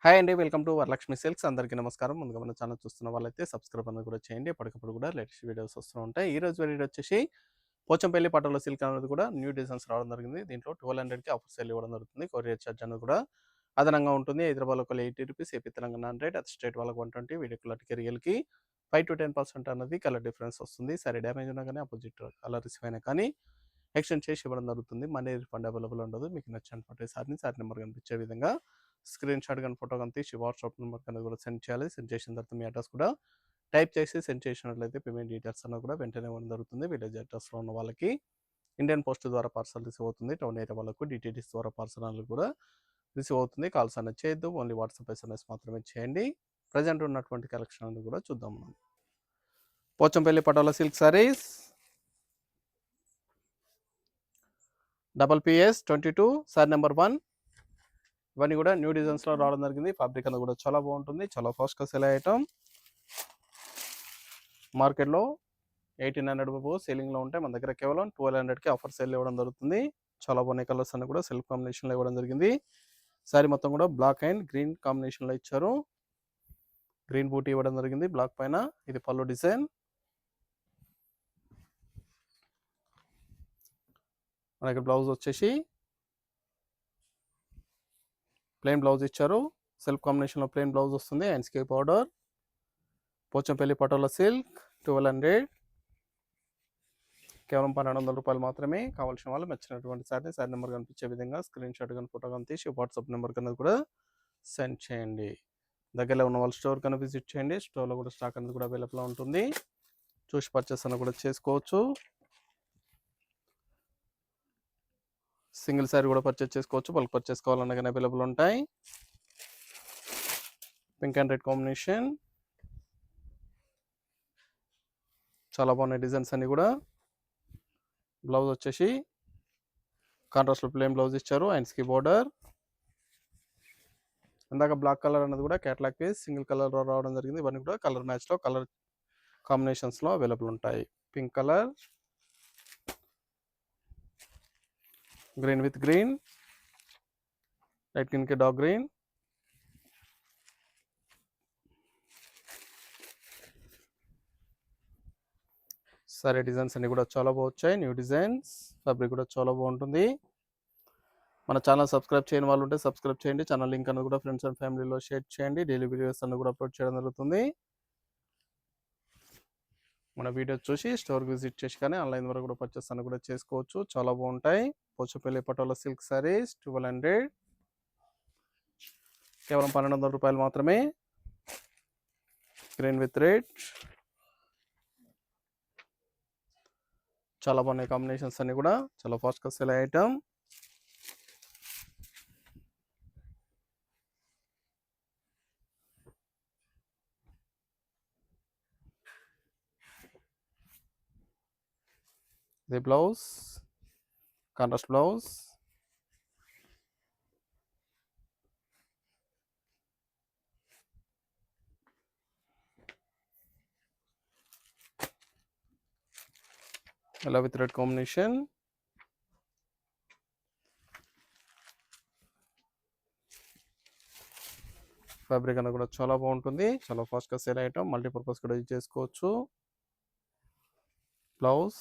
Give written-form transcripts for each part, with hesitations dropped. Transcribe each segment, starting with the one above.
Hi అండి. Welcome to Varalakshmi silks. అందరికీ నమస్కారం. ముందుగా మన ఛానల్ చూస్తున్న వాళ్ళైతే సబ్స్క్రైబ్ అనేది కూడా చేయండి. ఎప్పటికప్పుడు కూడా లేటెస్ట్ వీడియోస్ వస్తూ ఉంటాయి. ఈ రోజు వీడియో వచ్చేసి పోచంపల్లి పట్టులో సిల్క్ అనేది కూడా న్యూ డిజైన్స్ రావడం జరిగింది. దీంట్లో 1200కి ఆఫర్ సేల్ ఇవ్వడం జరుగుతుంది. కొరియర్ ఛార్జ్ అనేది కూడా అదనంగా ఉంటుంది. హైదరాబాద్ ఒక ₹80, ఏపీ తెలంగాణ 100, అదర్ స్టేట్ వాళ్ళకి 120, వీడియో క్లారిటీకి రియల్కి 5 to 10% అనేది కలర్ డిఫరెన్స్ వస్తుంది. సరే డ్యామేజ్ ఉన్నా కానీ అపోజిట్ కలర్ రిసీవ్ అయినా కానీ ఎక్స్చేంజ్ చేసి ఇవ్వడం జరుగుతుంది. మనీ రిఫండ్ అవైలబుల్ ఉండదు. మీకు నచ్చిన ఫోటో సారీ నెంబర్ కనిపించే విధంగా స్క్రీన్ షాట్ కానీ ఫోటో కానీ తీసి వాట్సాప్ నెంబర్ అనేది కూడా సెండ్ చేయాలి. సెండ్ చేసిన తర్వాత మీ అడ్రస్ కూడా టైప్ చేసి సెండ్ చేసినట్లయితే పేమెంట్ డీటెయిల్స్ అన్న కూడా వెంటనే ఇవ్వడం జరుగుతుంది. విలేజ్ అడ్రస్లో ఉన్న వాళ్ళకి ఇండియన్ పోస్ట్ ద్వారా పార్సల్ రిసీవ్ అవుతుంది. టౌన్ ఏరియా వాళ్ళకు డిటిడిస్ ద్వారా పార్సల్ అనేది కూడా రిసీవ్ అవుతుంది. కాల్స్ అనేది చేయొద్దు. ఓన్లీ వాట్సాప్ ఎస్ఎంఎస్ మాత్రమే చేయండి. ప్రజెంట్ ఉన్నటువంటి కలెక్షన్ అనేది కూడా చూద్దాం మనం. Pochampally patola silk saris PS22 sari number 1. ఇవన్నీ కూడా న్యూ డిజైన్స్లో రావడం జరిగింది. ఫ్యాబ్రిక్ అనేది కూడా చాలా బాగుంటుంది. చాలా ఫాస్ట్గా సెల్ ఐటమ్. మార్కెట్లో 1800 సేలింగ్లో ఉంటాయి. మన దగ్గర కేవలం 1200కి ఆఫర్ సేల్ ఇవ్వడం జరుగుతుంది. చాలా బాగున్నాయి కలర్స్ అన్ని కూడా సెల్ఫ్ కాంబినేషన్లో ఇవ్వడం జరిగింది. సారీ మొత్తం కూడా బ్లాక్ అండ్ గ్రీన్ కాంబినేషన్లో ఇచ్చారు. గ్రీన్ బూటీ ఇవ్వడం జరిగింది బ్లాక్ పైన. ఇది పళ్ళు డిజైన్. మనకి బ్లౌజ్ వచ్చేసి ప్లెయిన్ బ్లౌజ్ ఇచ్చారు. సెల్ఫ్ కాంబినేషన్లో ప్లెయిన్ బ్లౌజ్ వస్తుంది. అండ్ స్కేప్ పౌడర్. పోచంపల్లి పటోలా సిల్క్ 1200, కేవలం ₹1200 మాత్రమే. కావాల్సిన వాళ్ళు నచ్చినటువంటి సారీ నెంబర్ కనిపించే విధంగా స్క్రీన్ షాట్ కానీ ఫోటో కానీ తీసి వాట్సాప్ నెంబర్ కన్నా కూడా సెండ్ చేయండి. దగ్గరలో ఉన్న వాళ్ళ స్టోర్ కన్నా విజిట్ చేయండి. స్టోర్లో కూడా స్టాక్ అనేది కూడా అవైలబుల్ ఉంటుంది. చూసి పర్చేస్ అన్న కూడా చేసుకోవచ్చు. సింగిల్ సారీ కూడా పర్చేస్ చేసుకోవచ్చు. బల్క్ పర్చేస్ కావాలన్నా కానీ అవైలబుల్ ఉంటాయి. Pink and red combination. చాలా బాగున్నాయి డిజైన్స్ అన్ని కూడా. బ్లౌజ్ వచ్చేసి కాంట్రాస్ట్లో ప్లెయిన్ బ్లౌజ్ ఇచ్చారు. హ్యాండ్స్కి బోర్డర్. ఇందాక బ్లాక్ కలర్ అనేది కూడా క్యాట్లాగ్ పీస్ సింగిల్ కలర్ రావడం జరిగింది. ఇవన్నీ కూడా కలర్ మ్యాచ్లో కలర్ కాంబినేషన్స్లో అవైలబుల్ ఉంటాయి. Pink colour, green with green, light గ్రీన్కి డార్క్ గ్రీన్, సరే డిజైన్స్ అన్ని కూడా చాలా బాగున్నాయి. New designs. ఫ్యాబ్రిక్ కూడా చాలా బాగుంటుంది. మన ఛానల్ సబ్స్క్రైబ్ చేయని వాళ్ళు ఉంటే సబ్స్క్రైబ్ చేయండి. ఛానల్ లింక్ అనేది కూడా ఫ్రెండ్స్ అండ్ ఫ్యామిలీలో షేర్ చేయండి. డైలీ వీడియోస్ అన్ని కూడా అప్లోడ్ చేయడం జరుగుతుంది. మన వీడియో చూసి స్టోర్ విజిట్ చేసి కానీ ఆన్లైన్ ద్వారా కూడా పర్చేస్ అన్ని కూడా చేసుకోవచ్చు. చాలా బాగుంటాయి. పోచంపల్లి పటోలా సిల్క్ సారీస్ 1200, కేవలం ₹1200 మాత్రమే. Green with red. చాలా బాగున్నాయి కాంబినేషన్స్ అన్ని కూడా. చాలా ఫాస్ట్గా సెల్ ఐటమ్. ఇది బ్లౌజ్, కాంట్రాస్ట్ బ్లౌజ్. ఇలా విత్ రెడ్ కాంబినేషన్. ఫ్యాబ్రిక్ అనేది కూడా చాలా బాగుంటుంది. చాలా ఫాస్ట్గా సేల్ ఐటమ్. మల్టీపర్పస్ కూడా యూజ్ చేసుకోవచ్చు. బ్లౌజ్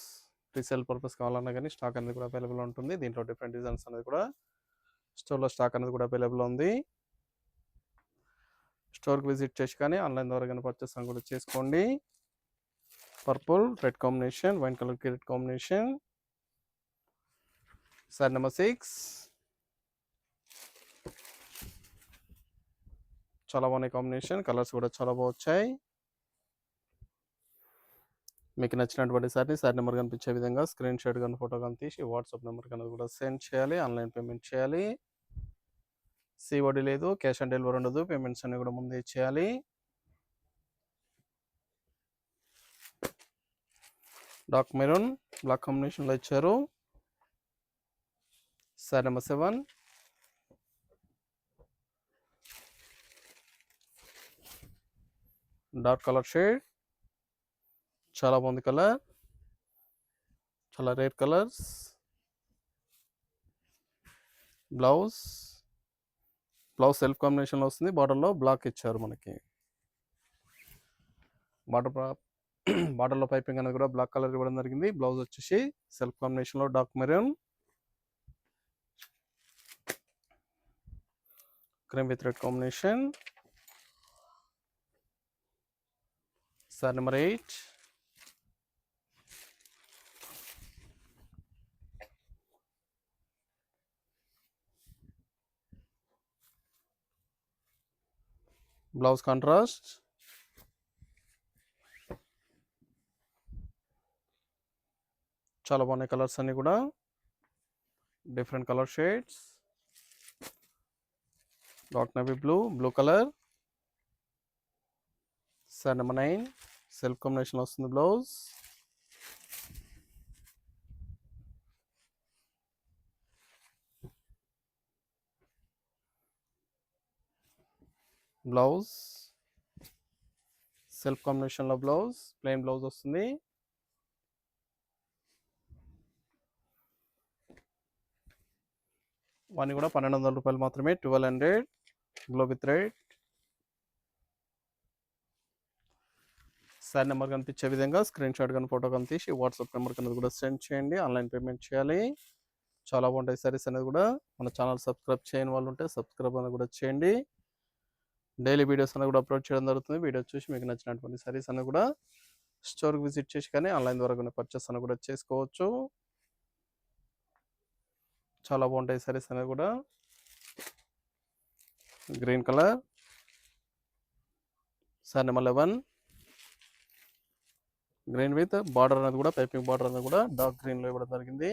రీసేల్ పర్పస్ కావాలన్నా కానీ స్టాక్ అనేది కూడా అవైలబుల్ ఉంటుంది. దీంట్లో డిఫరెంట్ డిజైన్స్ అనేది కూడా స్టోర్లో స్టాక్ అనేది కూడా అవైలబుల్ ఉంది. స్టోర్కి విజిట్ చేసి కానీ ఆన్లైన్ ద్వారా కానీ పర్చేస్ కూడా చేసుకోండి. పర్పుల్ రెడ్ కాంబినేషన్, వైన్ కలర్కి రెడ్ కాంబినేషన్. Sorry number 6. చాలా బాగున్నాయి కాంబినేషన్. కలర్స్ కూడా చాలా బాగా వచ్చాయి. మీకు నచ్చినటువంటి సారీ నెంబర్ కనిపించే విధంగా స్క్రీన్ షాట్ కానీ ఫోటో కానీ తీసి వాట్సాప్ నెంబర్ కన్నా కూడా సెండ్ చేయాలి. ఆన్లైన్ పేమెంట్ చేయాలి. సిఓడి లేదు, క్యాష్ ఆన్ డెలివరీ ఉండదు. పేమెంట్స్ అన్ని కూడా ముందే చేయాలి. డార్క్ మెరూన్ బ్లాక్ కాంబినేషన్లో ఇచ్చారు. Sorry number 7. Dark colour shade. చాలా బాగుంది కలర్. చాలా rare colours. Blouse blouse self కాంబినేషన్లో వస్తుంది. బార్డర్లో బ్లాక్ ఇచ్చారు మనకి. బార్డర్లో పైపింగ్ అనేది కూడా బ్లాక్ కలర్ ఇవ్వడం జరిగింది. బ్లౌజ్ వచ్చేసి సెల్ఫ్ కాంబినేషన్లో dark maroon, cream with red combination. Sorry number 8. Blouse contrast. చాలా బాగున్నాయి కలర్స్ అన్నీ కూడా, different colour shades. Dark navy blue, blue colour. Sorry number 9. Self కాంబినేషన్లో వస్తుంది బ్లౌజ్. బ్లౌజ్ సెల్ఫ్ కాంబినేషన్లో బ్లౌజ్, ప్లెయిన్ బ్లౌజ్ వస్తుంది. ఇవన్నీ కూడా 1200 రూపాయలు మాత్రమే. 1200 glow with red. Sorry number కనిపించే విధంగా స్క్రీన్ షాట్ కానీ ఫోటో కానీ తీసి వాట్సాప్ నెంబర్ కన్నా కూడా సెండ్ చేయండి. ఆన్లైన్ పేమెంట్ చేయాలి. చాలా బాగుంటాయి సారీస్ అనేది కూడా. మన ఛానల్ సబ్స్క్రైబ్ చేయని వాళ్ళు ఉంటే సబ్స్క్రైబ్ అనేది కూడా చేయండి. డైలీ వీడియోస్ అనేది కూడా అప్లోడ్ చేయడం జరుగుతుంది. వీడియో చూసి మీకు నచ్చినటువంటి సారీస్ అనేది కూడా స్టోర్కి విజిట్ చేసి కానీ ఆన్లైన్ ద్వారా కూడా పర్చేస్ అనేది కూడా చేసుకోవచ్చు. చాలా బాగుంటాయి సారీస్ అనేది కూడా. Green colour. Sorry number 11. Green with border అనేది కూడా పైపింగ్ బార్డర్ అనేది కూడా డార్క్ గ్రీన్లో ఇవ్వడం జరిగింది.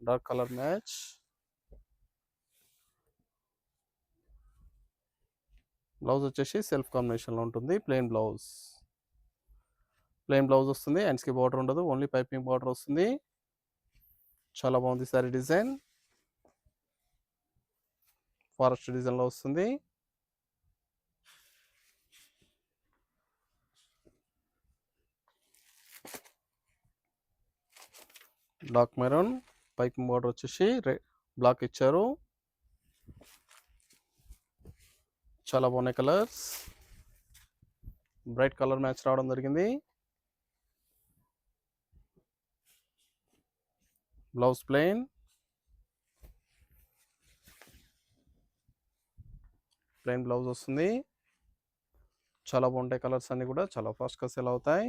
Dark colour match. బ్లౌజ్ వచ్చేసి సెల్ఫ్ కాంబినేషన్లో ఉంటుంది. ప్లెయిన్ బ్లౌజ్ వస్తుంది. హ్యాండ్స్కి బార్డర్ ఉండదు, ఓన్లీ పైపింగ్ బార్డర్ వస్తుంది. చాలా బాగుంది సారీ డిజైన్. ఫారెస్ట్ డిజైన్లో వస్తుంది. డార్క్ మెరూన్, పైపింగ్ బార్డర్ వచ్చేసి బ్లాక్ ఇచ్చారు. చాలా బాగున్నాయి కలర్స్. బ్రైట్ కలర్ మ్యాచ్ రావడం జరిగింది. బ్లౌజ్ ప్లెయిన్ బ్లౌజ్ వస్తుంది. చాలా బాగుంటాయి కలర్స్ అన్నీ కూడా, చాలా ఫాస్ట్గా సేల్ అవుతాయి.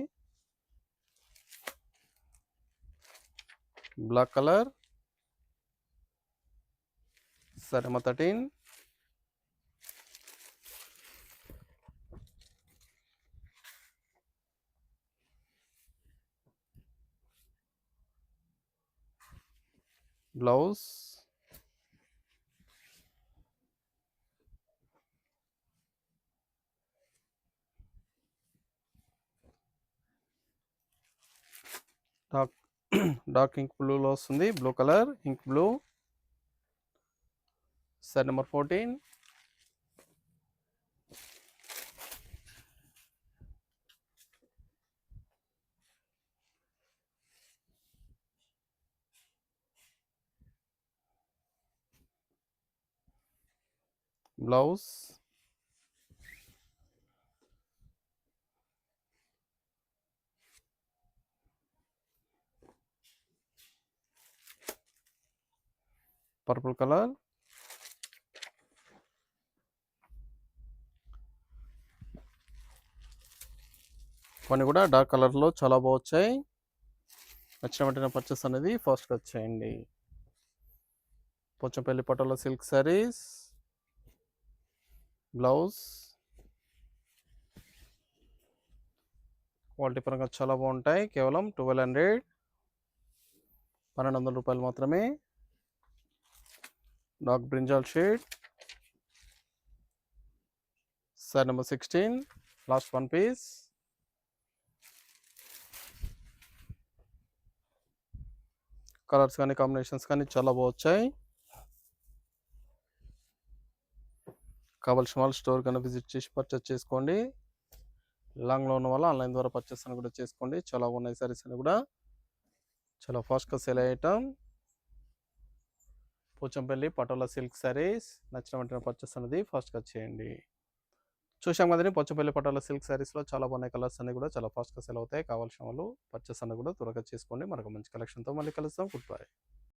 Black colour. Sorry number 13. Blouse dark ink బ్లూలో వస్తుంది. Blue colour, ink blue. Sorry number 14. Blouse purple colour. కొన్ని కూడా డార్క్ కలర్లో చాలా బాగా వచ్చాయి. నచ్చిన వెంటనే పర్చేస్ అనేది ఫాస్ట్గా వచ్చేయండి. Pochampally patola silk saris. Blouse quality పరంగా చాలా బాగుంటాయి. కేవలం 1200 రూపాయలు మాత్రమే. Dark brinjal shade. Sari number 16. Last one piece. Colours కానీ కాంబినేషన్స్ కానీ చాలా బాగా వచ్చాయి. కావాల్సిన వాళ్ళు స్టోర్ కన్నా విజిట్ చేసి పర్చేస్ చేసుకోండి. లాంగ్లో ఉన్న వాళ్ళు ఆన్లైన్ ద్వారా పర్చేస్ అని కూడా చేసుకోండి. చాలా ఉన్నాయి సారీస్ అని కూడా, చాలా ఫాస్ట్గా సేల్ అయ్యేటం. పోచంపల్లి పటోలా సిల్క్ శారీస్ నచ్చిన వెంటనే పర్చేస్ అనేది ఫాస్ట్గా చేయండి. చూసాం కదండి పోచంపల్లి పటోలా సిల్క్ శారీస్లో చాలా బాగున్నాయి. కలర్స్ అన్ని కూడా చాలా ఫాస్ట్గా సెల్ అవుతాయి. కావాల్సిన వాళ్ళు పర్చేస్ అన్న కూడా త్వరగా చేసుకోండి. మరొక మంచి కలెక్షన్తో మళ్ళీ కలుస్తాం. Good bye.